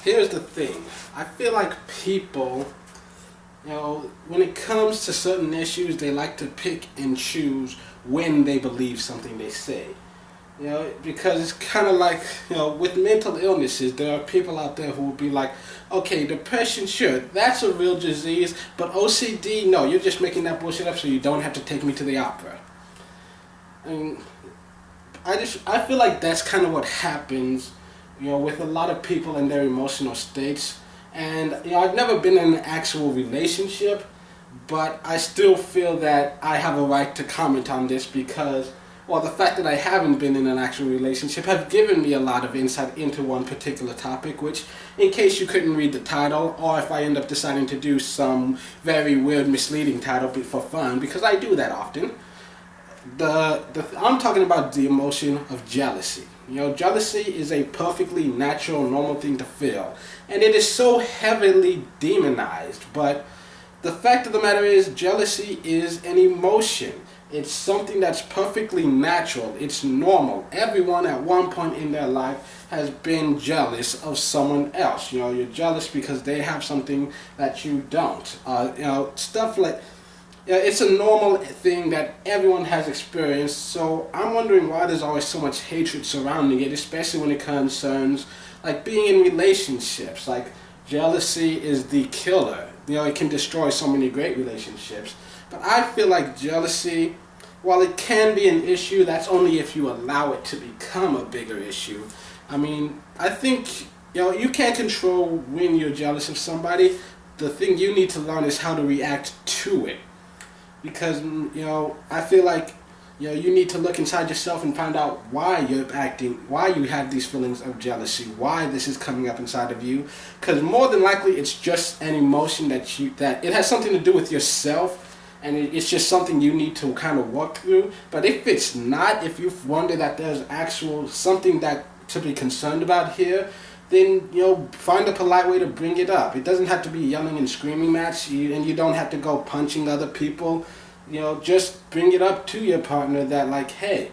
Here's the thing. I feel like people, when it comes to certain issues, they like to pick and choose when they believe something they say. Because it's kind of like, with mental illnesses, there are people out there who will be like, okay, depression, sure, that's a real disease, but OCD, no, you're just making that bullshit up so you don't have to take me to the opera. I mean, I feel like that's kind of what happens, with a lot of people in their emotional states. And I've never been in an actual relationship, but I still feel that I have a right to comment on this because, well, the fact that I haven't been in an actual relationship have given me a lot of insight into one particular topic, which, in case you couldn't read the title, or if I end up deciding to do some very weird, misleading title for fun, because I do that often, I'm talking about the emotion of jealousy. Jealousy is a perfectly natural, normal thing to feel, and it is so heavily demonized. But the fact of the matter is, jealousy is an emotion. It's something that's perfectly natural. It's normal. Everyone at one point in their life has been jealous of someone else. You're jealous because they have something that you don't. Stuff like. It's a normal thing that everyone has experienced, so I'm wondering why there's always so much hatred surrounding it, especially when it concerns like being in relationships. Like, jealousy is the killer. It can destroy so many great relationships. But I feel like jealousy, while it can be an issue, that's only if you allow it to become a bigger issue. I mean, I think, you can't control when you're jealous of somebody. The thing you need to learn is how to react to it. Because, I feel like, you need to look inside yourself and find out why you're acting, why you have these feelings of jealousy, why this is coming up inside of you. Because more than likely, it's just an emotion that it has something to do with yourself, and it's just something you need to kind of work through. But if it's not, if you wonder that there's actual something that to be concerned about here, then find a polite way to bring it up. It doesn't have to be yelling and screaming match, and you don't have to go punching other people. Just bring it up to your partner that, like, hey,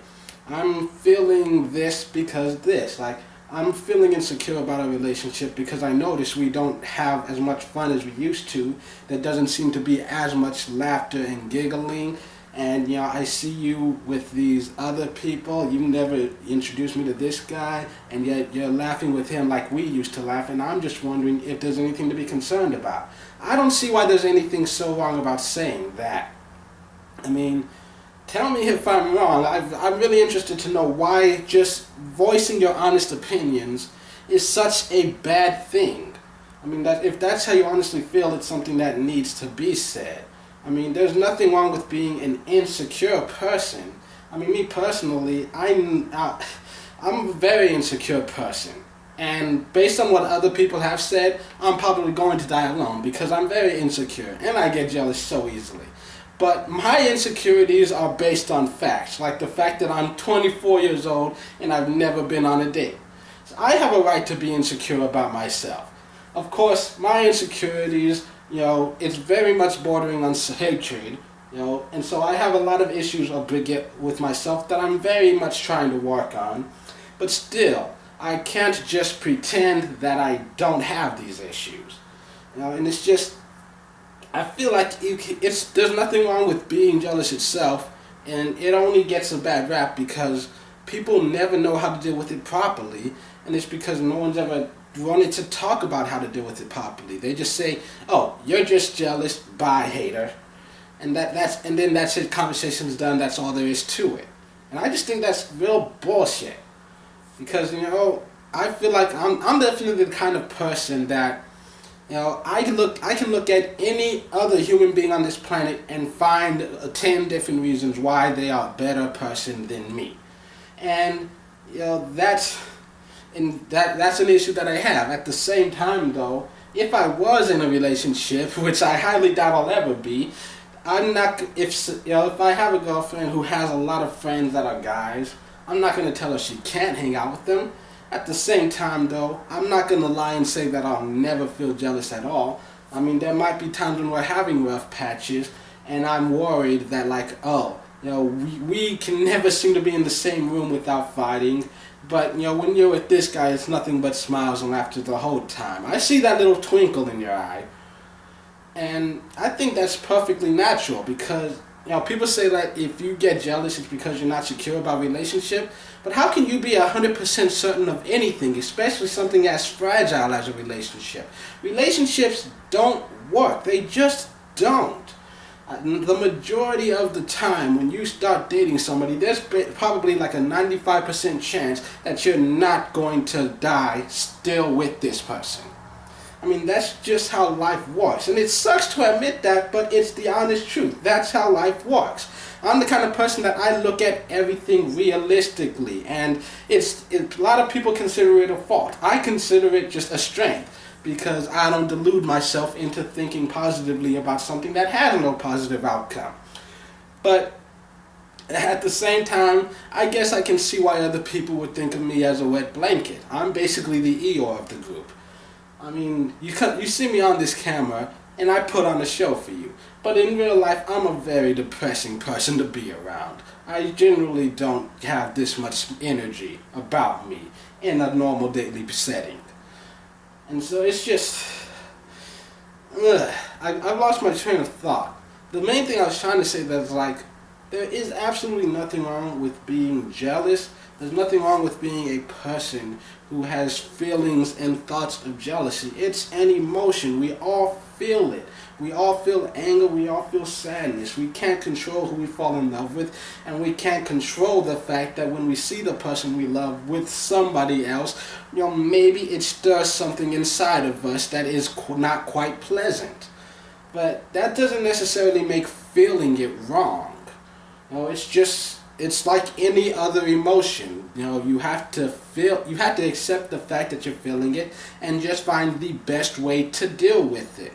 I'm feeling this because this. Like, I'm feeling insecure about our relationship because I notice we don't have as much fun as we used to. There doesn't seem to be as much laughter and giggling. And, I see you with these other people. You never introduced me to this guy, and yet you're laughing with him like we used to laugh, and I'm just wondering if there's anything to be concerned about. I don't see why there's anything so wrong about saying that. I mean, tell me if I'm wrong. I'm really interested to know why just voicing your honest opinions is such a bad thing. I mean, that if that's how you honestly feel, it's something that needs to be said. I mean, there's nothing wrong with being an insecure person. I mean, me personally, I'm a very insecure person. And based on what other people have said, I'm probably going to die alone because I'm very insecure and I get jealous so easily. But my insecurities are based on facts, like the fact that I'm 24 years old and I've never been on a date. So I have a right to be insecure about myself. Of course, my insecurities, it's very much bordering on hatred, and so I have a lot of issues with myself that I'm very much trying to work on. But still, I can't just pretend that I don't have these issues. And it's just, I feel like there's nothing wrong with being jealous itself, and it only gets a bad rap because people never know how to deal with it properly, and it's because no one's ever wanted to talk about how to deal with it properly. They just say, "Oh, you're just jealous, bye, hater," and then that's it. Conversation's done. That's all there is to it. And I just think that's real bullshit. Because I feel like I'm definitely the kind of person that I can look at any other human being on this planet and find 10 different reasons why they are a better person than me, and that's an issue that I have. At the same time, though, if I was in a relationship, which I highly doubt I'll ever be, I'm not. If I have a girlfriend who has a lot of friends that are guys, I'm not gonna tell her she can't hang out with them. At the same time, though, I'm not gonna lie and say that I'll never feel jealous at all. I mean, there might be times when we're having rough patches, and I'm worried that, like, we can never seem to be in the same room without fighting. But, when you're with this guy, it's nothing but smiles and laughter the whole time. I see that little twinkle in your eye. And I think that's perfectly natural because, people say that if you get jealous, it's because you're not secure about relationship. But how can you be 100% certain of anything, especially something as fragile as a relationship? Relationships don't work. They just don't. The majority of the time when you start dating somebody, there's probably like a 95% chance that you're not going to die still with this person. I mean, that's just how life works. And it sucks to admit that, but it's the honest truth. That's how life works. I'm the kind of person that I look at everything realistically. And a lot of people consider it a fault. I consider it just a strength because I don't delude myself into thinking positively about something that has no positive outcome. But at the same time, I guess I can see why other people would think of me as a wet blanket. I'm basically the Eeyore of the group. I mean, you see me on this camera, and I put on a show for you. But in real life, I'm a very depressing person to be around. I generally don't have this much energy about me in a normal daily setting. And so it's just... I've lost my train of thought. The main thing I was trying to say that is there is absolutely nothing wrong with being jealous. There's nothing wrong with being a person who has feelings and thoughts of jealousy. It's an emotion. We all feel it. We all feel anger. We all feel sadness. We can't control who we fall in love with, and we can't control the fact that when we see the person we love with somebody else, maybe it stirs something inside of us that is not quite pleasant. But that doesn't necessarily make feeling it wrong. It's like any other emotion. You have to accept the fact that you're feeling it and just find the best way to deal with it.